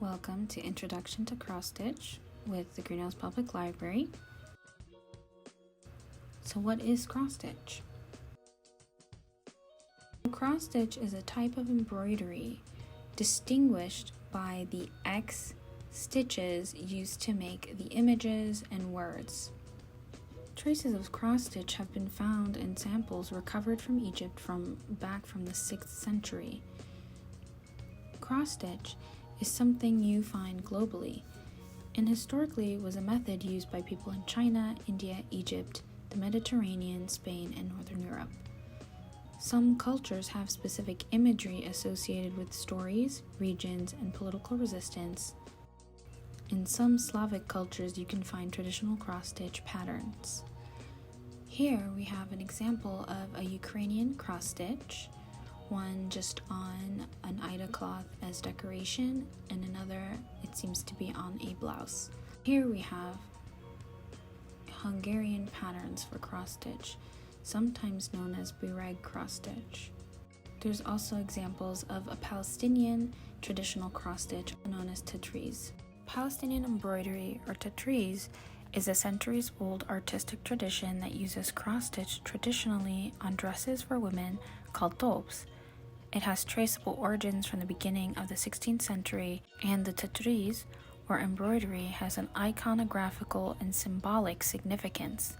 Welcome to Introduction to Cross Stitch with the Greenhouse Public Library. So what is cross stitch? Cross stitch is a type of embroidery distinguished by the X stitches used to make the images and words. Traces of cross stitch have been found in samples recovered from Egypt back from the 6th century. Cross stitch is something you find globally, and historically was a method used by people in China, India, Egypt, the Mediterranean, Spain, and Northern Europe. Some cultures have specific imagery associated with stories, regions, and political resistance. In some Slavic cultures, you can find traditional cross-stitch patterns. Here we have an example of a Ukrainian cross-stitch, one just on an Aida cloth as decoration, and another it seems to be on a blouse. Here we have Hungarian patterns for cross-stitch, sometimes known as Bireg cross-stitch. There's also examples of a Palestinian traditional cross-stitch known as tatriz. Palestinian embroidery, or tatriz, is a centuries-old artistic tradition that uses cross-stitch traditionally on dresses for women called thobes. It has traceable origins from the beginning of the 16th century, and the tatriz, or embroidery, has an iconographical and symbolic significance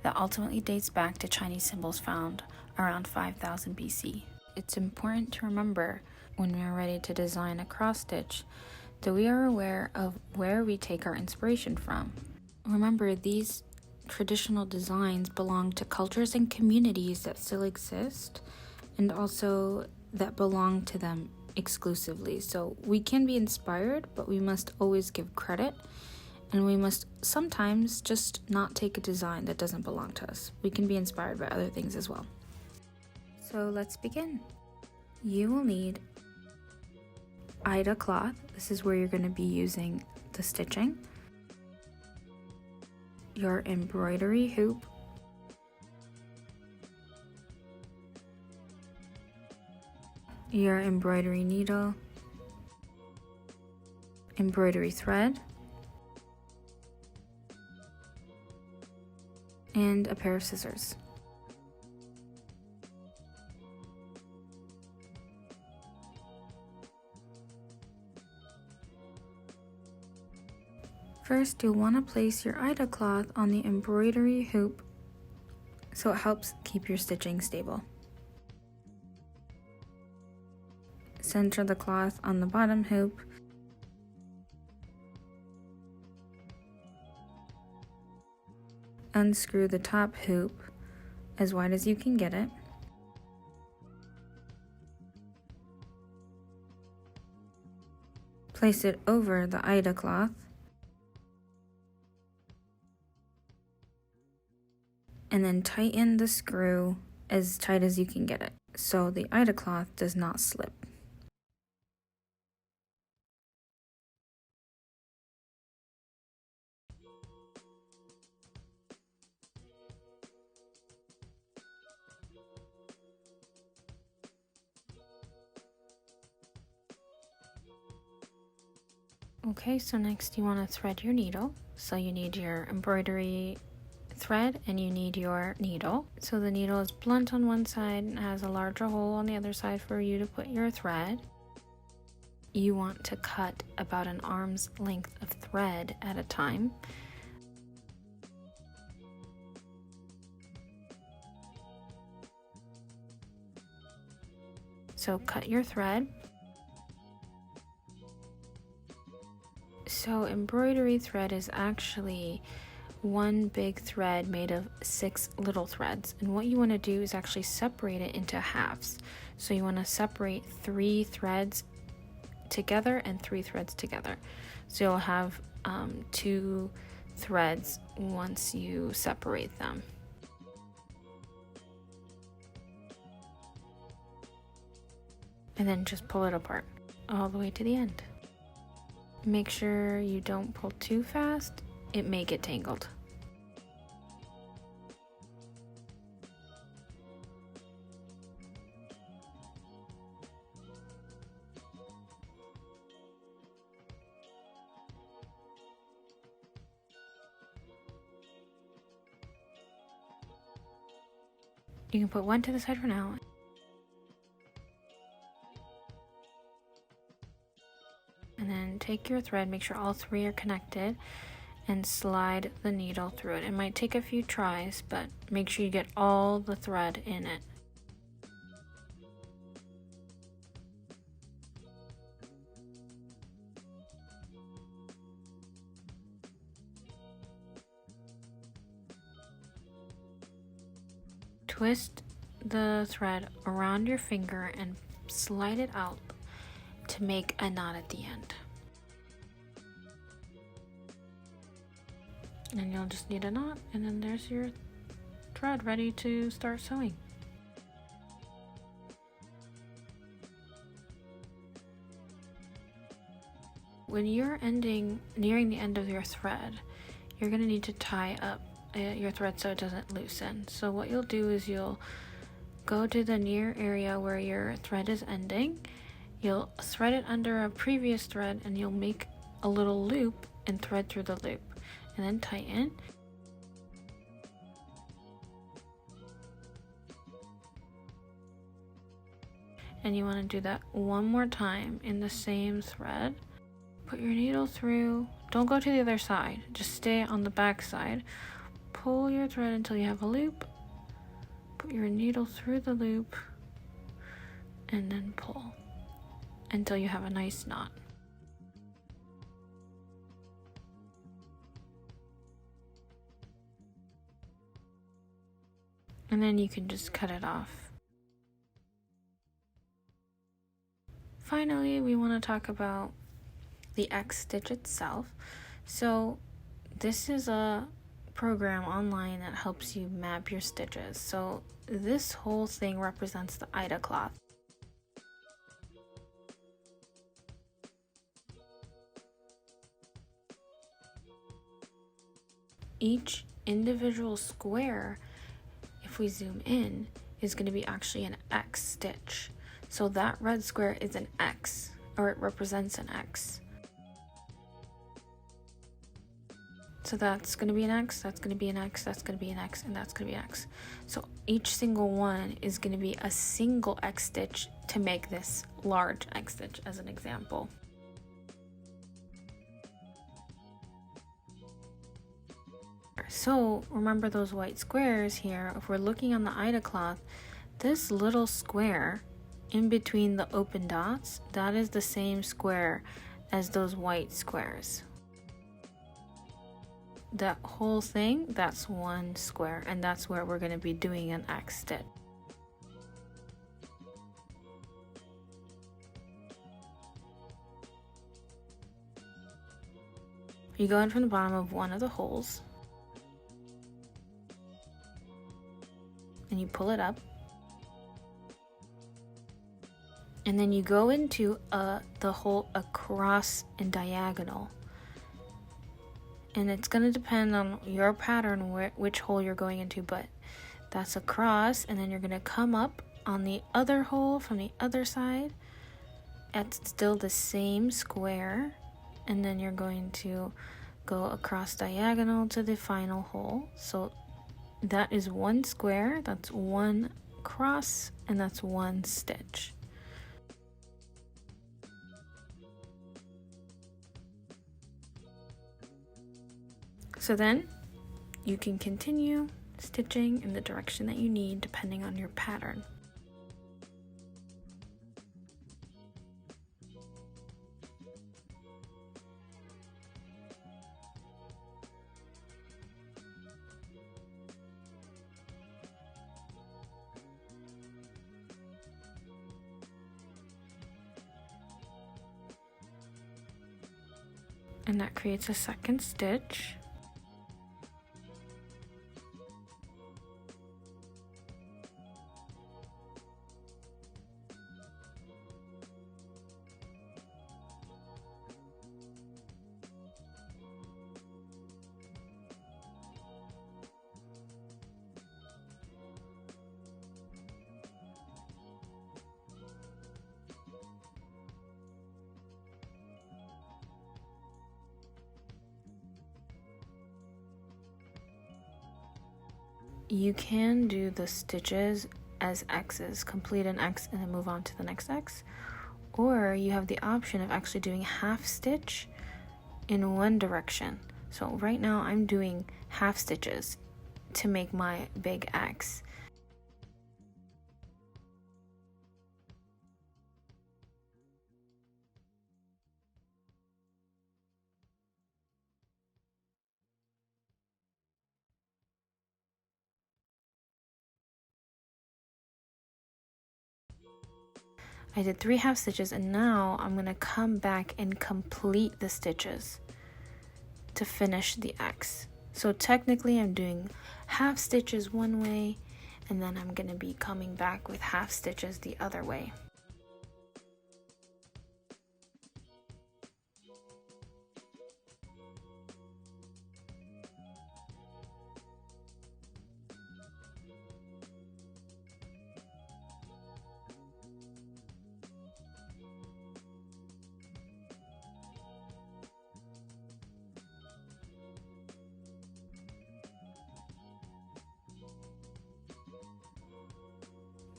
that ultimately dates back to Chinese symbols found around 5000 BC. It's important to remember when we are ready to design a cross-stitch that we are aware of where we take our inspiration from. Remember, these traditional designs belong to cultures and communities that still exist, and also that belong to them exclusively. So we can be inspired, but we must always give credit, and we must sometimes just not take a design that doesn't belong to us. We can be inspired by other things as well. So let's begin. You will need Aida cloth. This is where you're going to be using the stitching. Your embroidery hoop. Your embroidery needle. Embroidery thread. And a pair of scissors. First, you'll want to place your Aida cloth on the embroidery hoop so it helps keep your stitching stable. Center the cloth on the bottom hoop. Unscrew the top hoop as wide as you can get it. Place it over the Aida cloth. And then tighten the screw as tight as you can get it, so the Aida cloth does not slip. Okay, so next you want to thread your needle. So you need your embroidery thread and you need your needle. So the needle is blunt on one side and has a larger hole on the other side for you to put your thread. You want to cut about an arm's length of thread at a time. So cut your thread. So embroidery thread is actually one big thread made of 6 little threads, and what you want to do is actually separate it into halves. So you want to separate 3 threads together and 3 threads together. So you'll have 2 threads once you separate them. And then just pull it apart all the way to the end. Make sure you don't pull too fast, it may get tangled. You can put one to the side for now. And then take your thread, make sure all three are connected, and slide the needle through it. It might take a few tries, but make sure you get all the thread in it. Twist the thread around your finger and slide it out to make a knot at the end. And you'll just need a knot, and then there's your thread ready to start sewing. When you're nearing the end of your thread, you're going to need to tie up your thread so it doesn't loosen. So what you'll do is you'll go to the near area where your thread is ending, you'll thread it under a previous thread, and you'll make a little loop and thread through the loop, and then tighten. And you want to do that one more time in the same thread. Put your needle through, don't go to the other side, just stay on the back side. Pull your thread until you have a loop, put your needle through the loop, and then pull until you have a nice knot. And then you can just cut it off. Finally, we want to talk about the X stitch itself. So this is a program online that helps you map your stitches. So this whole thing represents the Aida cloth. Each individual square, if we zoom in, is going to be actually an X stitch. So that red square is an X, or it represents an X. So that's going to be an X, that's going to be an X, that's going to be an X, and that's going to be an X. So each single one is going to be a single X stitch to make this large X stitch, as an example. So remember those white squares here. If we're looking on the Aida cloth, this little square in between the open dots, that is the same square as those white squares. That whole thing, that's one square, and that's where we're going to be doing an X stitch. You go in from the bottom of one of the holes and you pull it up, and then you go into the hole across and diagonal. And it's going to depend on your pattern which hole you're going into, but that's across, and then you're going to come up on the other hole from the other side. It's still the same square, and then you're going to go across diagonal to the final hole. So that is one square, that's one cross, and that's one stitch. So then you can continue stitching in the direction that you need depending on your pattern. And that creates a second stitch. you can do the stitches as X's, complete an X and then move on to the next X, or you have the option of actually doing half stitch in one direction. So right now I'm doing half stitches to make my big X. I did 3 half stitches, and now I'm going to come back and complete the stitches to finish the X. So technically I'm doing half stitches one way, and then I'm going to be coming back with half stitches the other way.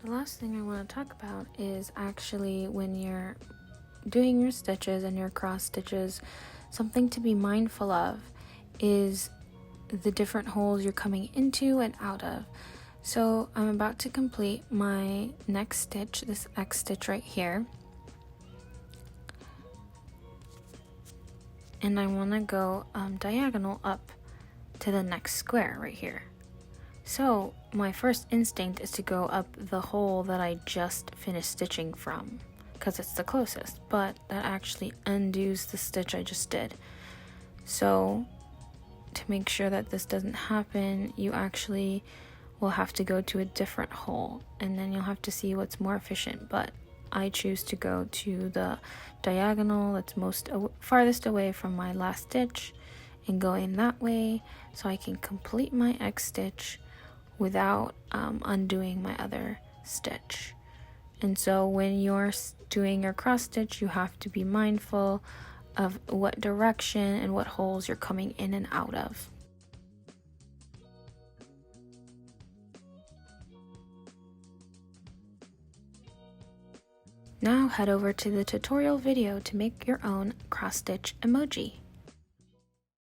The last thing I want to talk about is actually when you're doing your stitches and your cross stitches, something to be mindful of is the different holes you're coming into and out of. So I'm about to complete my next stitch, this X stitch right here, and I want to go diagonal up to the next square right here. So my first instinct is to go up the hole that I just finished stitching from, because it's the closest, but that actually undoes the stitch I just did. So to make sure that this doesn't happen, you actually will have to go to a different hole, and then you'll have to see what's more efficient. But I choose to go to the diagonal that's farthest away from my last stitch and go in that way so I can complete my X stitch without undoing my other stitch. And so when you're doing your cross stitch, you have to be mindful of what direction and what holes you're coming in and out of. Now head over to the tutorial video to make your own cross stitch emoji.